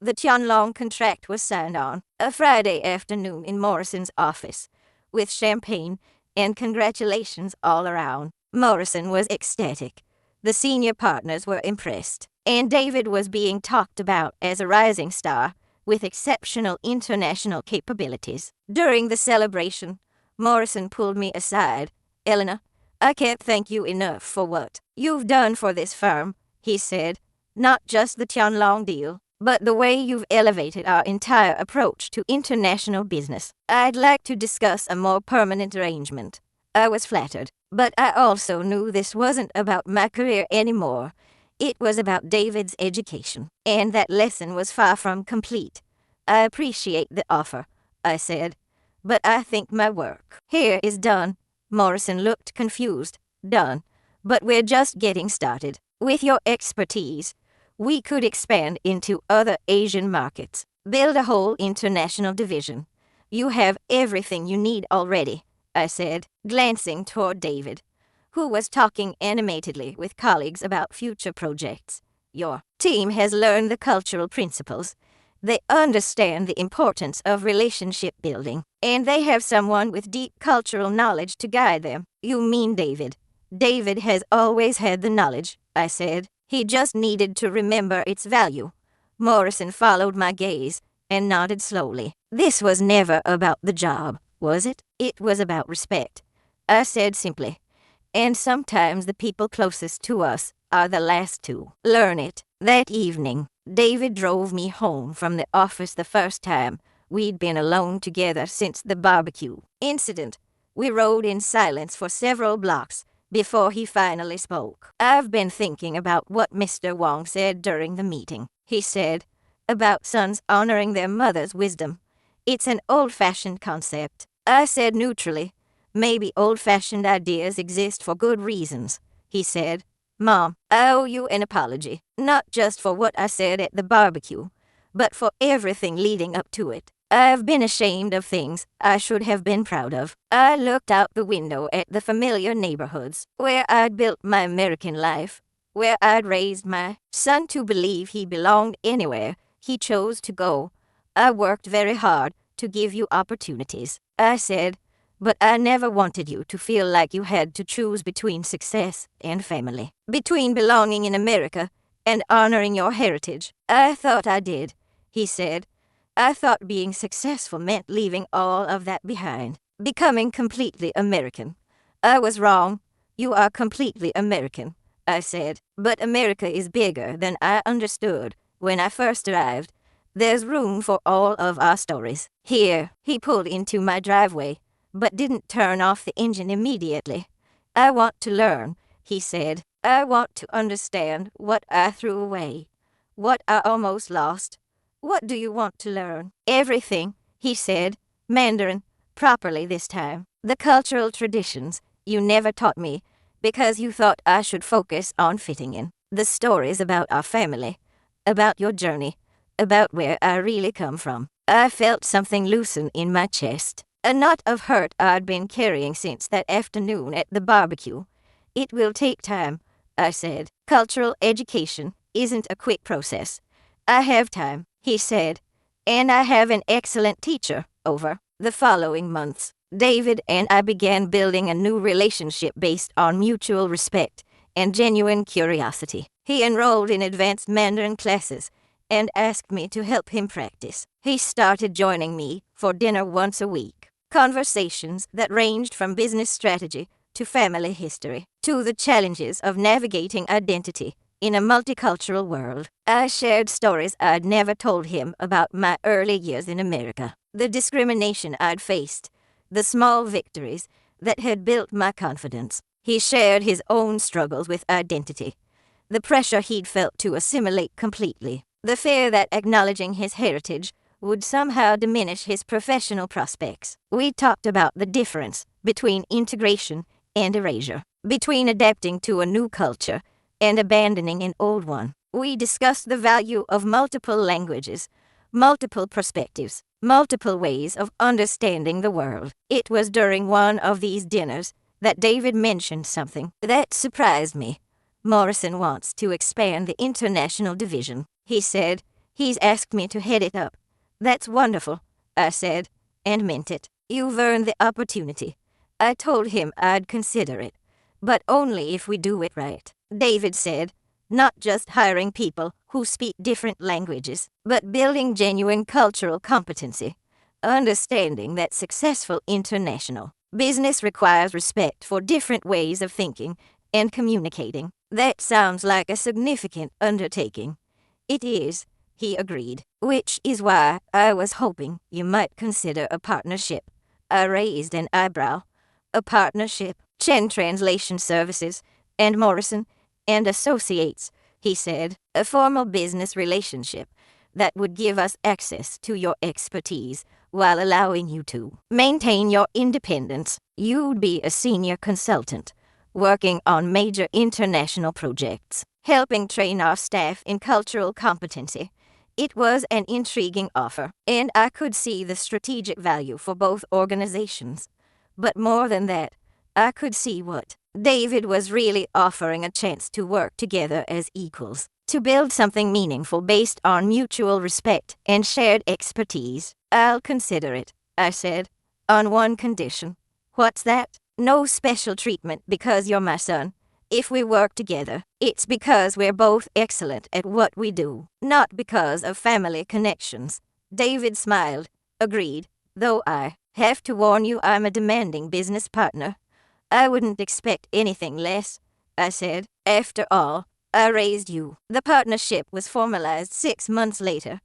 The Tianlong contract was signed on a Friday afternoon in Morrison's office, with champagne and congratulations all around. Morrison was ecstatic. The senior partners were impressed, and David was being talked about as a rising star with exceptional international capabilities. During the celebration, Morrison pulled me aside. "Elena, I can't thank you enough for what you've done for this firm," he said. "Not just the Tianlong deal, but the way you've elevated our entire approach to international business. I'd like to discuss a more permanent arrangement." I was flattered, but I also knew this wasn't about my career anymore. It was about David's education, and that lesson was far from complete. "I appreciate the offer," I said, "but I think my work here is done." Morrison looked confused. "Done, but we're just getting started. With your expertise, we could expand into other Asian markets, build a whole international division. You have everything you need already," I said, glancing toward David, who was talking animatedly with colleagues about future projects. "Your team has learned the cultural principles. They understand the importance of relationship building, and they have someone with deep cultural knowledge to guide them." "You mean David?" "David has always had the knowledge," I said. "He just needed to remember its value." Morrison followed my gaze and nodded slowly. "This was never about the job, was it?" "It was about respect," I said simply. "And sometimes the people closest to us are the last to learn it." That evening, David drove me home from the office the first time we'd been alone together since the barbecue incident. We rode in silence for several blocks before he finally spoke. "I've been thinking about what Mr. Wang said during the meeting," he said, "about sons honoring their mother's wisdom. It's an old-fashioned concept." I said neutrally, "Maybe old-fashioned ideas exist for good reasons," he said. "Mom, I owe you an apology, not just for what I said at the barbecue, but for everything leading up to it." I've been ashamed of things I should have been proud of. I looked out the window at the familiar neighborhoods where I'd built my American life, where I'd raised my son to believe he belonged anywhere he chose to go. I worked very hard to give you opportunities, I said, but I never wanted you to feel like you had to choose between success and family, between belonging in America and honoring your heritage. I thought I did, he said. I thought being successful meant leaving all of that behind, becoming completely American. I was wrong. You are completely American, I said. But America is bigger than I understood when I first arrived. There's room for all of our stories. Here, he pulled into my driveway, but didn't turn off the engine immediately. I want to learn, he said. I want to understand what I threw away, what I almost lost. What do you want to learn? Everything, he said. Mandarin, properly this time. The cultural traditions you never taught me because you thought I should focus on fitting in. The stories about our family, about your journey, about where I really come from. I felt something loosen in my chest, a knot of hurt I'd been carrying since that afternoon at the barbecue. It will take time, I said. Cultural education isn't a quick process. I have time, he said, and I have an excellent teacher. Over the following months, David and I began building a new relationship based on mutual respect and genuine curiosity. He enrolled in advanced Mandarin classes and asked me to help him practice. He started joining me for dinner once a week. Conversations that ranged from business strategy to family history to the challenges of navigating identity in a multicultural world. I shared stories I'd never told him about my early years in America, the discrimination I'd faced, the small victories that had built my confidence. He shared his own struggles with identity, the pressure he'd felt to assimilate completely, the fear that acknowledging his heritage would somehow diminish his professional prospects. We talked about the difference between integration and erasure, between adapting to a new culture and abandoning an old one. We discussed the value of multiple languages, multiple perspectives, multiple ways of understanding the world. It was during one of these dinners that David mentioned something that surprised me. Morrison wants to expand the international division, he said. He's asked me to head it up. That's wonderful, I said, and meant it. You've earned the opportunity. I told him I'd consider it, but only if we do it right. David said, not just hiring people who speak different languages, but building genuine cultural competency, understanding that successful international business requires respect for different ways of thinking and communicating. That sounds like a significant undertaking. It is, he agreed, which is why I was hoping you might consider a partnership. I raised an eyebrow. A partnership? Chen Translation Services and Morrison and Associates, he said. A formal business relationship that would give us access to your expertise while allowing you to maintain your independence. You'd be a senior consultant, working on major international projects, helping train our staff in cultural competency. It was an intriguing offer, and I could see the strategic value for both organizations. But more than that, I could see what David was really offering: a chance to work together as equals, to build something meaningful based on mutual respect and shared expertise. I'll consider it, I said, on one condition. What's that? No special treatment because you're my son. If we work together, it's because we're both excellent at what we do, not because of family connections. David smiled, agreed, though I have to warn you I'm a demanding business partner. I wouldn't expect anything less, I said. After all, I raised you. The partnership was formalized 6 months later,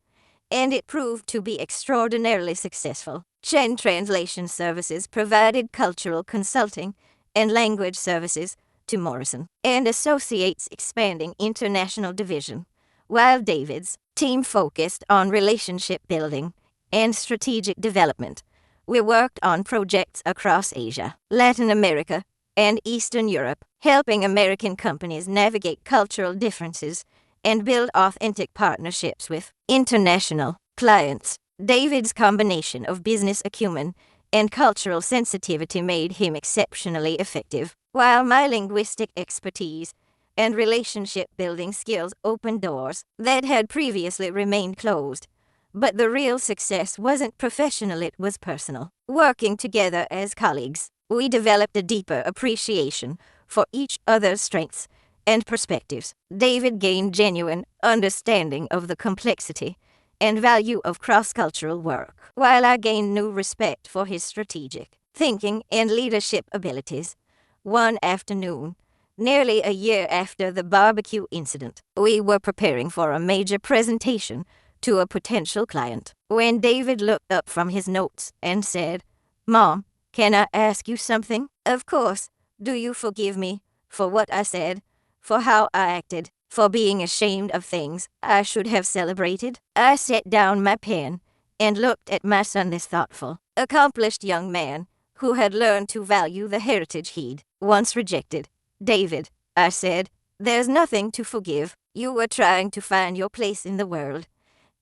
and it proved to be extraordinarily successful. Chen Translation Services provided cultural consulting and language services to Morrison and Associates' expanding international division, while David's team focused on relationship building and strategic development. We worked on projects across Asia, Latin America, and Eastern Europe, helping American companies navigate cultural differences and build authentic partnerships with international clients. David's combination of business acumen and cultural sensitivity made him exceptionally effective, while my linguistic expertise and relationship-building skills opened doors that had previously remained closed. But the real success wasn't professional, it was personal. Working together as colleagues, we developed a deeper appreciation for each other's strengths and perspectives. David gained genuine understanding of the complexity and value of cross-cultural work, while I gained new respect for his strategic thinking and leadership abilities. One afternoon, nearly a year after the barbecue incident, we were preparing for a major presentation to a potential client, when David looked up from his notes and said, "Mom, can I ask you something?" "Of course. Do you forgive me for what I said, for how I acted, for being ashamed of things I should have celebrated?" I set down my pen and looked at my son, this thoughtful, accomplished young man who had learned to value the heritage he'd once rejected. "David," I said, "there's nothing to forgive. You were trying to find your place in the world,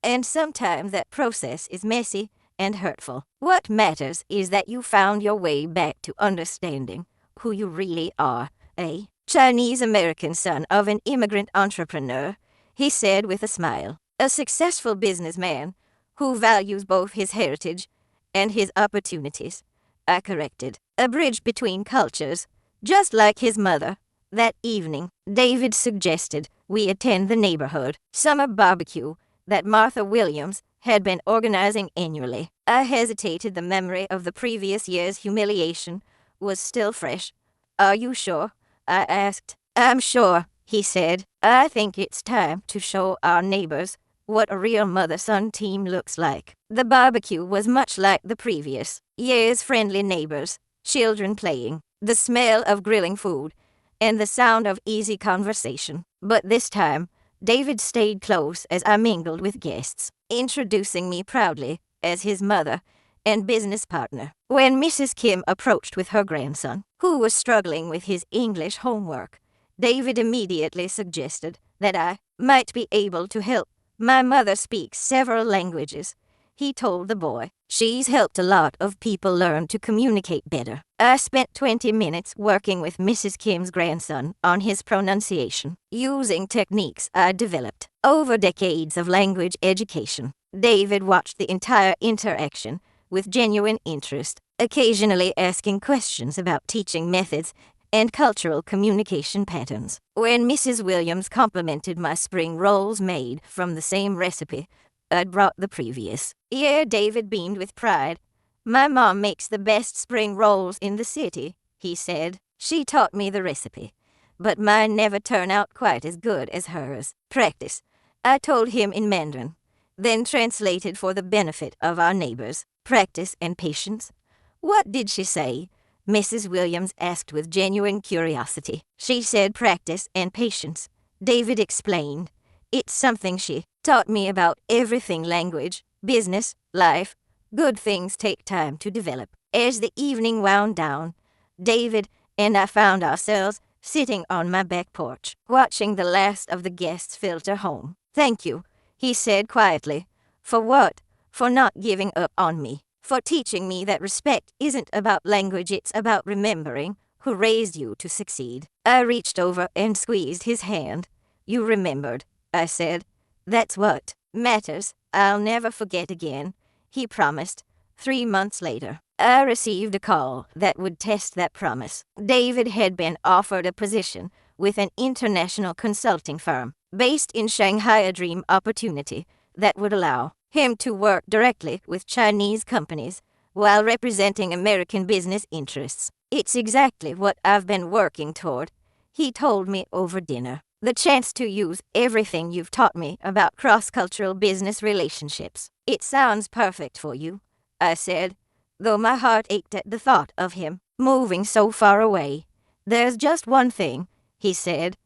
and sometimes that process is messy and hurtful. What matters is that you found your way back to understanding who you really are, a Chinese-American son of an immigrant entrepreneur," he said with a smile. "A successful businessman who values both his heritage and his opportunities," I corrected. "A bridge between cultures, just like his mother." That evening, David suggested we attend the neighborhood summer barbecue that Martha Williams had been organizing annually. I hesitated. The memory of the previous year's humiliation was still fresh. "Are you sure?" I asked. "I'm sure," he said. "I think it's time to show our neighbors what a real mother-son team looks like." The barbecue was much like the previous year's. Friendly neighbors, children playing, the smell of grilling food, and the sound of easy conversation. But this time, David stayed close as I mingled with guests, introducing me proudly as his mother and business partner. When Mrs. Kim approached with her grandson, who was struggling with his English homework, David immediately suggested that I might be able to help. "My mother speaks several languages," he told the boy. "She's helped a lot of people learn to communicate better." I spent 20 minutes working with Mrs. Kim's grandson on his pronunciation, using techniques I developed over decades of language education. David watched the entire interaction with genuine interest, occasionally asking questions about teaching methods and cultural communication patterns. When Mrs. Williams complimented my spring rolls made from the same recipe I'd brought the previous year, David beamed with pride. "My mom makes the best spring rolls in the city," he said. "She taught me the recipe, but mine never turn out quite as good as hers." "Practice," I told him in Mandarin, then translated for the benefit of our neighbors. "Practice and patience." "What did she say?" Mrs. Williams asked with genuine curiosity. "She said practice and patience," David explained. "It's something she taught me about everything: language, business, life. Good things take time to develop." As the evening wound down, David and I found ourselves sitting on my back porch, watching the last of the guests filter home. "Thank you," he said quietly. "For what?" "For not giving up on me. For teaching me that respect isn't about language, it's about remembering who raised you to succeed." I reached over and squeezed his hand. "You remembered," I said. "That's what matters." "I'll never forget again," he promised. 3 months later, I received a call that would test that promise. David had been offered a position with an international consulting firm based in Shanghai, a dream opportunity that would allow him to work directly with Chinese companies while representing American business interests. "It's exactly what I've been working toward," he told me over dinner. "The chance to use everything you've taught me about cross-cultural business relationships." "It sounds perfect for you," I said, though my heart ached at the thought of him moving so far away. "There's just one thing," he said.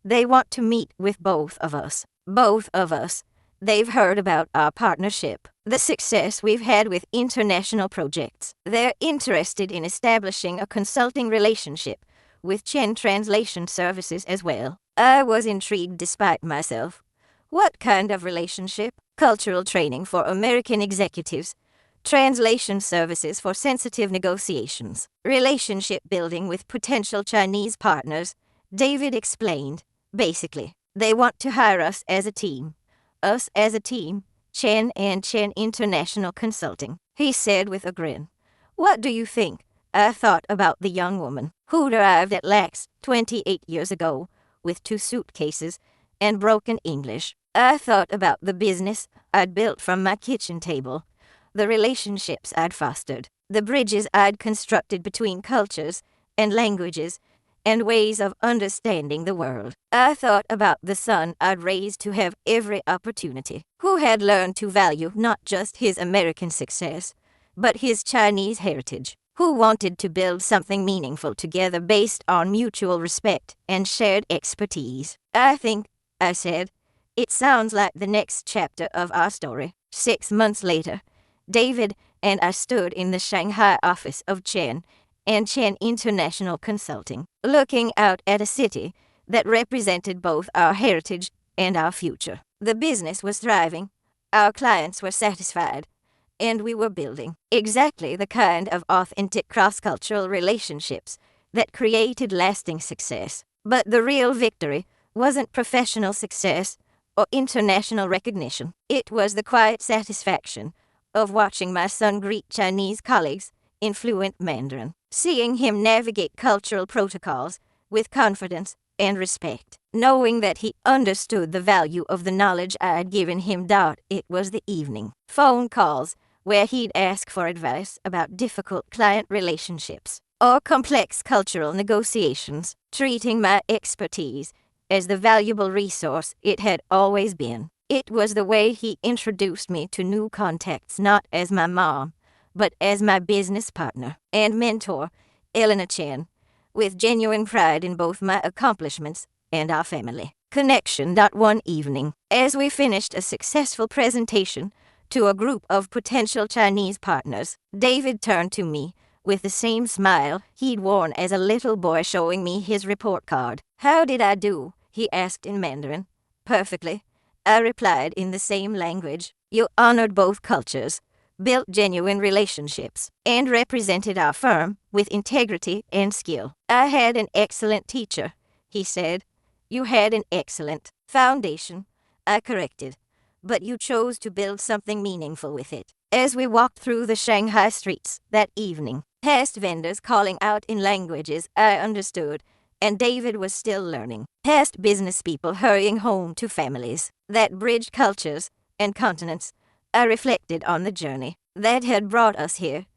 "They want to meet with both of us." Both of us. They've heard about our partnership, the success we've had with international projects. They're interested in establishing a consulting relationship with Chen Translation Services as well. I was intrigued despite myself. What kind of relationship? Cultural training for American executives. Translation services for sensitive negotiations. Relationship building with potential Chinese partners. David explained. Basically, they want to hire us as a team. Us as a team. Chen and Chen International Consulting, he said with a grin. What do you think? I thought about the young woman who'd arrived at Lax 28 years ago with 2 suitcases and broken English. I thought about the business I'd built from my kitchen table, the relationships I'd fostered, the bridges I'd constructed between cultures and languages and ways of understanding the world. I thought about the son I'd raised to have every opportunity, who had learned to value not just his American success, but his Chinese heritage, who wanted to build something meaningful together based on mutual respect and shared expertise. I think, I said, it sounds like the next chapter of our story. 6 months later, David and I stood in the Shanghai office of Chen and Chen International Consulting, looking out at a city that represented both our heritage and our future. The business was thriving, our clients were satisfied, and we were building exactly the kind of authentic cross-cultural relationships that created lasting success. But the real victory wasn't professional success or international recognition. It was the quiet satisfaction of watching my son greet Chinese colleagues in fluent Mandarin, seeing him navigate cultural protocols with confidence and respect, knowing that he understood the value of the knowledge I had given him. It was the evening phone calls where he'd ask for advice about difficult client relationships or complex cultural negotiations, treating my expertise as the valuable resource it had always been. It was the way he introduced me to new contacts, not as my mom, but as my business partner and mentor, Elena Chen, with genuine pride in both my accomplishments and our family connection. One evening, as we finished a successful presentation to a group of potential Chinese partners, David turned to me with the same smile he'd worn as a little boy, showing me his report card. How did I do? He asked in Mandarin. Perfectly, I replied in the same language. You honored both cultures, built genuine relationships, and represented our firm with integrity and skill. I had an excellent teacher, he said. You had an excellent foundation, I corrected, but you chose to build something meaningful with it. As we walked through the Shanghai streets that evening, past vendors calling out in languages I understood, and David was still learning, past business people hurrying home to families that bridged cultures and continents, I reflected on the journey that had brought us here.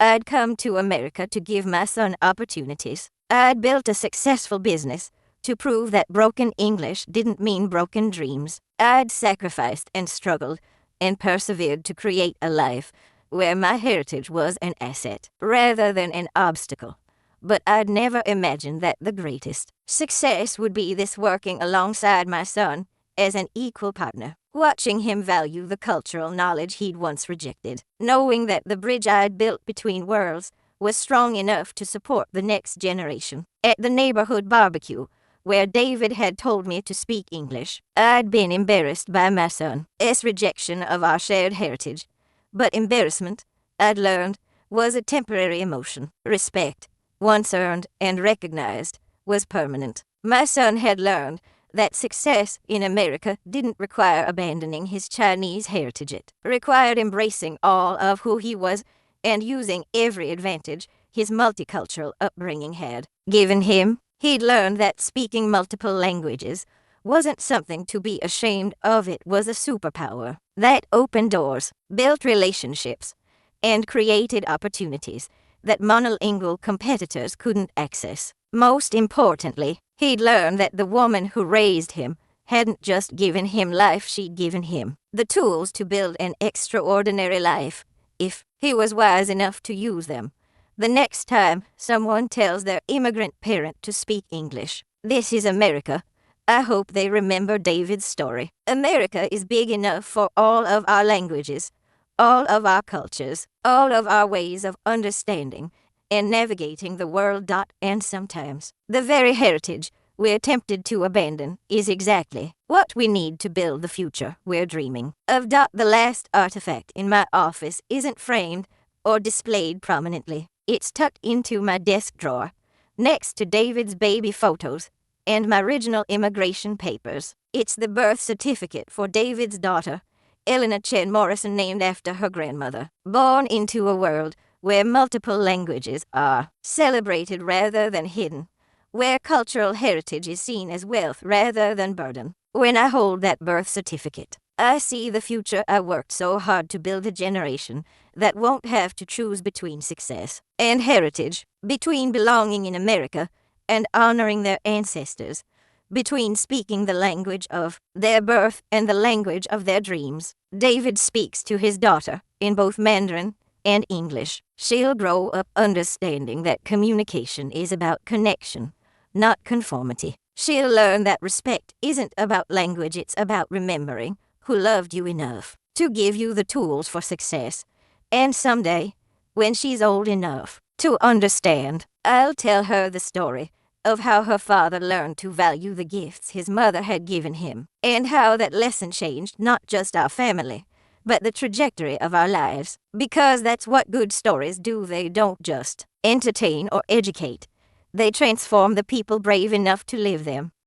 I'd come to America to give my son opportunities. I'd built a successful business to prove that broken English didn't mean broken dreams. I'd sacrificed and struggled and persevered to create a life where my heritage was an asset rather than an obstacle. But I'd never imagined that the greatest success would be this, working alongside my son as an equal partner, watching him value the cultural knowledge he'd once rejected, knowing that the bridge I'd built between worlds was strong enough to support the next generation. At the neighborhood barbecue, where David had told me to speak English, I'd been embarrassed by my son's rejection of our shared heritage. But embarrassment, I'd learned, was a temporary emotion. Respect, once earned and recognized, was permanent. My son had learned that success in America didn't require abandoning his Chinese heritage. It required embracing all of who he was and using every advantage his multicultural upbringing had given him. He'd learned that speaking multiple languages wasn't something to be ashamed of. It was a superpower that opened doors, built relationships, and created opportunities that monolingual competitors couldn't access. Most importantly, he'd learned that the woman who raised him hadn't just given him life, she'd given him the tools to build an extraordinary life, if he was wise enough to use them. The next time someone tells their immigrant parent to speak English, this is America, I hope they remember David's story. America is big enough for all of our languages, all of our cultures, all of our ways of understanding and navigating the world. And sometimes the very heritage we're tempted to abandon is exactly what we need to build the future we're dreaming of. The last artifact in my office isn't framed or displayed prominently. It's tucked into my desk drawer, next to David's baby photos and my original immigration papers. It's the birth certificate for David's daughter, Elena Morrison, named after her grandmother. Born into a world where multiple languages are celebrated rather than hidden, where cultural heritage is seen as wealth rather than burden. When I hold that birth certificate, I see the future I worked so hard to build, a generation that won't have to choose between success and heritage, between belonging in America and honoring their ancestors, between speaking the language of their birth and the language of their dreams. David speaks to his daughter in both Mandarin and English. She'll grow up understanding that communication is about connection, not conformity. She'll learn that respect isn't about language, it's about remembering who loved you enough to give you the tools for success. And someday, when she's old enough to understand, I'll tell her the story of how her father learned to value the gifts his mother had given him, and how that lesson changed not just our family, but the trajectory of our lives. Because that's what good stories do. They don't just entertain or educate. They transform the people brave enough to live them.